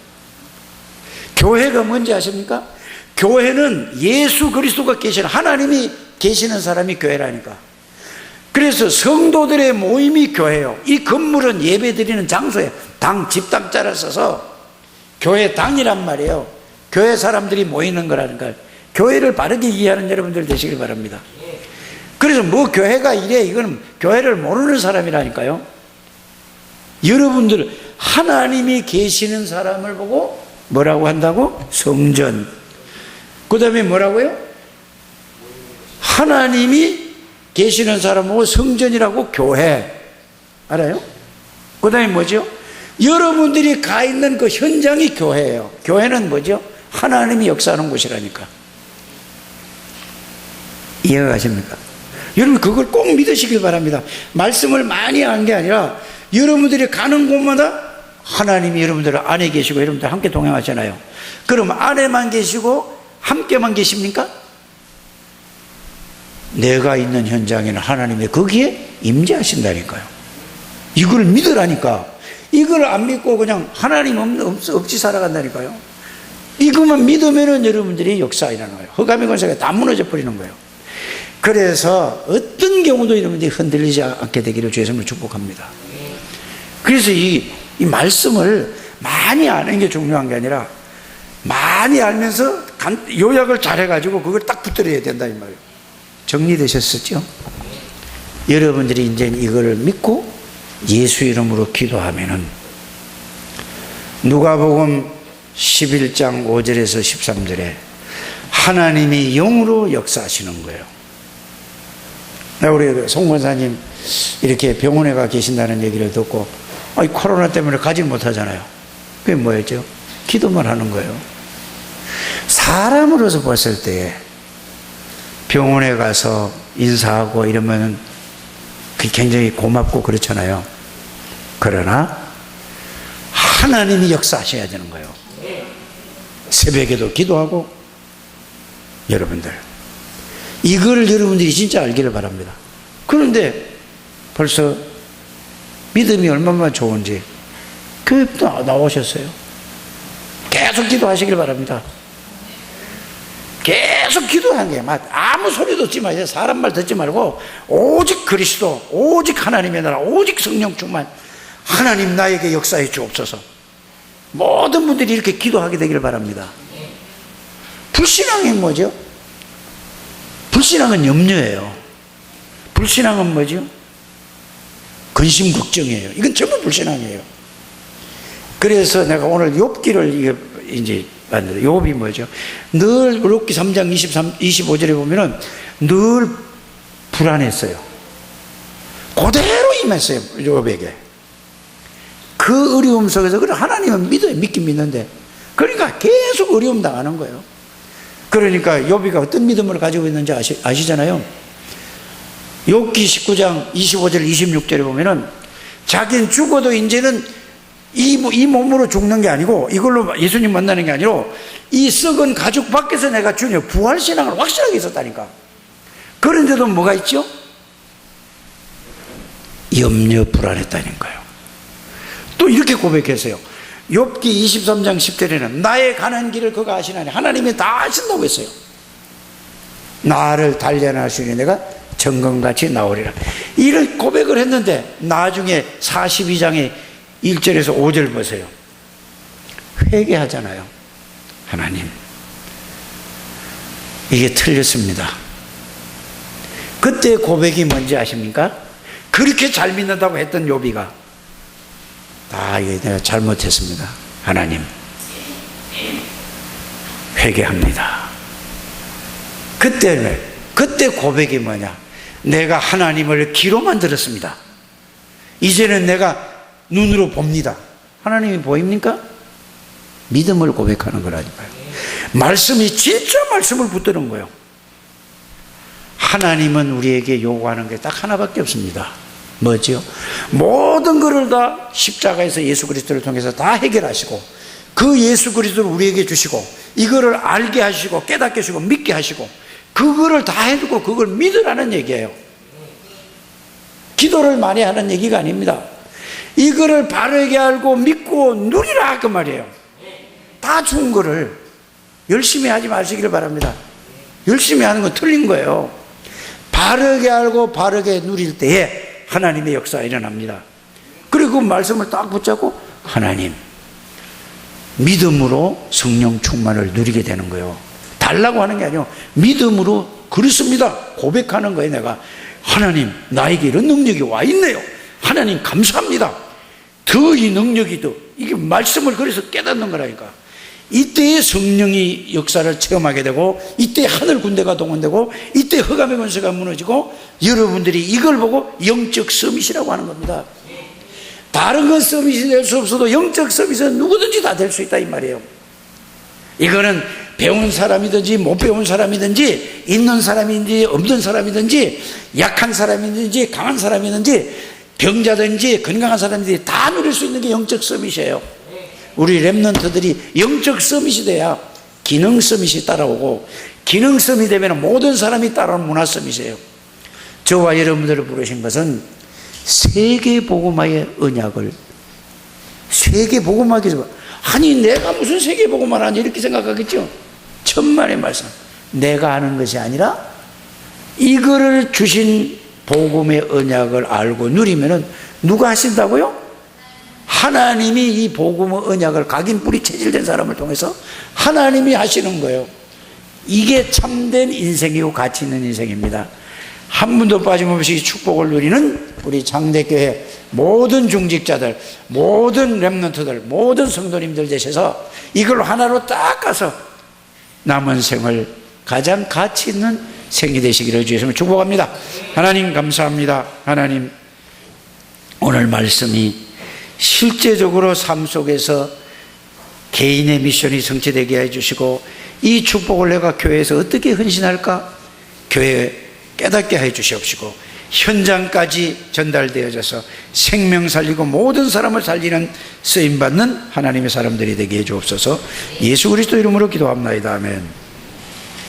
교회가 뭔지 아십니까? 교회는 예수 그리스도가 계시는, 하나님이 계시는 사람이 교회라니까. 그래서 성도들의 모임이 교회예요. 이 건물은 예배드리는 장소예요. 집당자를 써서 교회 당이란 말이에요. 교회 사람들이 모이는 거라니까. 교회를 바르게 이해하는 여러분들 되시길 바랍니다. 그래서 교회가 이래, 이건 교회를 모르는 사람이라니까요. 여러분들 하나님이 계시는 사람을 보고 뭐라고 한다고? 성전. 그 다음에 뭐라고요? 하나님이 계시는 사람하고 성전이라고 교회. 알아요? 그 다음에 뭐죠? 여러분들이 가 있는 그 현장이 교회예요. 교회는 뭐죠? 하나님이 역사하는 곳이라니까. 이해가 가십니까? 여러분 그걸 꼭 믿으시길 바랍니다. 말씀을 많이 한 게 아니라 여러분들이 가는 곳마다 하나님이 여러분들 안에 계시고 여러분들 함께 동행하잖아요. 그럼 안에만 계시고 함께만 계십니까? 내가 있는 현장에는 하나님이 거기에 임재하신다니까요. 이걸 믿으라니까. 이걸 안 믿고 그냥 하나님 없이 살아간다니까요. 이것만 믿으면은 여러분들이 역사 일어나요. 허감의 권세가 다 무너져 버리는 거예요. 그래서 어떤 경우도 여러분들이 흔들리지 않게 되기를 주의 이름으로 축복합니다. 그래서 이 말씀을 많이 아는 게 중요한 게 아니라 많이 알면서 요약을 잘 해가지고 그걸 딱 붙들어야 된다 이 말이에요. 정리되셨었죠? 여러분들이 이제 이거를 믿고 예수 이름으로 기도하면은 누가복음 11장 5절에서 13절에 하나님이 영으로 역사하시는 거예요. 우리 송 권사님 이렇게 병원에 가 계신다는 얘기를 듣고 코로나 때문에 가지 못하잖아요. 그게 뭐였죠? 기도만 하는 거예요. 사람으로서 봤을 때 병원에 가서 인사하고 이러면 굉장히 고맙고 그렇잖아요. 그러나 하나님이 역사하셔야 되는 거예요. 새벽에도 기도하고. 여러분들 이걸 여러분들이 진짜 알기를 바랍니다. 그런데 벌써 믿음이 얼마나 좋은지 교회도 나오셨어요. 계속 기도하시길 바랍니다. 계속 기도하는 게 아무 소리 듣지 마세요. 사람 말 듣지 말고 오직 그리스도, 오직 하나님의 나라, 오직 성령 충만, 하나님 나에게 역사해 주옵소서. 모든 분들이 이렇게 기도하게 되기를 바랍니다. 불신앙이 뭐죠? 불신앙은 염려예요. 불신앙은 뭐죠? 근심 걱정이에요. 이건 전부 불신앙이에요. 그래서 내가 오늘 욥기를 이제 봤는데, 욥이 뭐죠? 늘 욥기 3장 25절에 보면은 늘 불안했어요. 그대로 임했어요, 욥에게. 그 어려움 속에서, 그래, 하나님은 믿어요. 믿긴 믿는데. 그러니까 계속 어려움 당하는 거예요. 그러니까 욥이가 어떤 믿음을 가지고 있는지 아시잖아요. 욥기 19장 25절 26절에 보면은 자기는 죽어도 이제는 이 몸으로 죽는 게 아니고, 이걸로 예수님 만나는 게 아니라 이 썩은 가죽 밖에서 내가 주님 부활신앙을 확실하게 있었다니까. 그런데도 뭐가 있죠? 염려 불안했다는 거예요. 또 이렇게 고백했어요. 욥기 23장 10절에는 나의 가는 길을 그가 아시나니, 하나님이 다 아신다고 했어요. 나를 단련하시니 내가 정금같이 나오리라. 이를 고백을 했는데 나중에 42장의 1절에서 5절 보세요. 회개하잖아요. 하나님, 이게 틀렸습니다. 그때 고백이 뭔지 아십니까? 그렇게 잘 믿는다고 했던 욥이가 이게 내가 잘못했습니다. 하나님, 회개합니다. 그때 고백이 뭐냐? 내가 하나님을 귀로만 들었습니다. 이제는 내가 눈으로 봅니다. 하나님이 보입니까? 믿음을 고백하는 거라니까요. 말씀이 진짜 말씀을 붙드는 거예요. 하나님은 우리에게 요구하는 게 딱 하나밖에 없습니다. 뭐지요? 모든 것을 다 십자가에서 예수 그리스도를 통해서 다 해결하시고, 그 예수 그리스도를 우리에게 주시고, 이거를 알게 하시고 깨닫게 하시고 믿게 하시고, 그거를 다 해주고 그걸 믿으라는 얘기예요. 기도를 많이 하는 얘기가 아닙니다. 이거를 바르게 알고 믿고 누리라 그 말이에요. 다 준 거를 열심히 하지 마시기를 바랍니다. 열심히 하는 건 틀린 거예요. 바르게 알고 바르게 누릴 때에 하나님의 역사가 일어납니다. 그리고 그 말씀을 딱 붙잡고 하나님, 믿음으로 성령 충만을 누리게 되는 거예요. 달라고 하는 게 아니고 믿음으로 그렇습니다 고백하는 거예요. 내가 하나님, 나에게 이런 능력이 와 있네요. 하나님 감사합니다. 더 이 능력이 더, 이게 말씀을 그래서 깨닫는 거라니까. 이때의 성령이 역사를 체험하게 되고, 이때 하늘 군대가 동원되고, 이때 흑암의 권세가 무너지고, 여러분들이 이걸 보고 영적 서밋이라고 하는 겁니다. 다른 건 서밋이 될 수 없어도 영적 서밋은 누구든지 다 될 수 있다 이 말이에요. 이거는 배운 사람이든지 못 배운 사람이든지, 있는 사람이든지 없는 사람이든지, 약한 사람이든지 강한 사람이든지, 병자든지 건강한 사람들이 다 누릴 수 있는 게 영적 서밋이에요. 우리 랩런트들이 영적 서밋이 돼야 기능 서밋이 따라오고, 기능 서밋이 되면 모든 사람이 따라오는 문화 서밋이에요. 저와 여러분들을 부르신 것은 세계 복음화의 언약을, 세계 복음화에서, 아니 내가 무슨 세계 복음화를 하니 이렇게 생각하겠죠. 천만의 말씀. 내가 하는 것이 아니라 이거를 주신 복음의 언약을 알고 누리면은 누가 하신다고요? 하나님이 이 복음의 언약을, 각인 뿌리 체질된 사람을 통해서 하나님이 하시는 거예요. 이게 참된 인생이고 가치 있는 인생입니다. 한 분도 빠짐없이 축복을 누리는 우리 장대교회 모든 중직자들, 모든 렘넌트들, 모든 성도님들 되셔서 이걸 하나로 딱 가서 남은 생을 가장 가치 있는 생이 되시기를 주님을 축복합니다. 하나님 감사합니다. 하나님, 오늘 말씀이 실제적으로 삶 속에서 개인의 미션이 성취되게 해주시고, 이 축복을 내가 교회에서 어떻게 헌신할까? 교회에 깨닫게 해주시옵시고, 현장까지 전달되어져서 생명 살리고 모든 사람을 살리는 쓰임받는 하나님의 사람들이 되게 해주옵소서. 예수 그리스도 이름으로 기도합나이다. 아멘.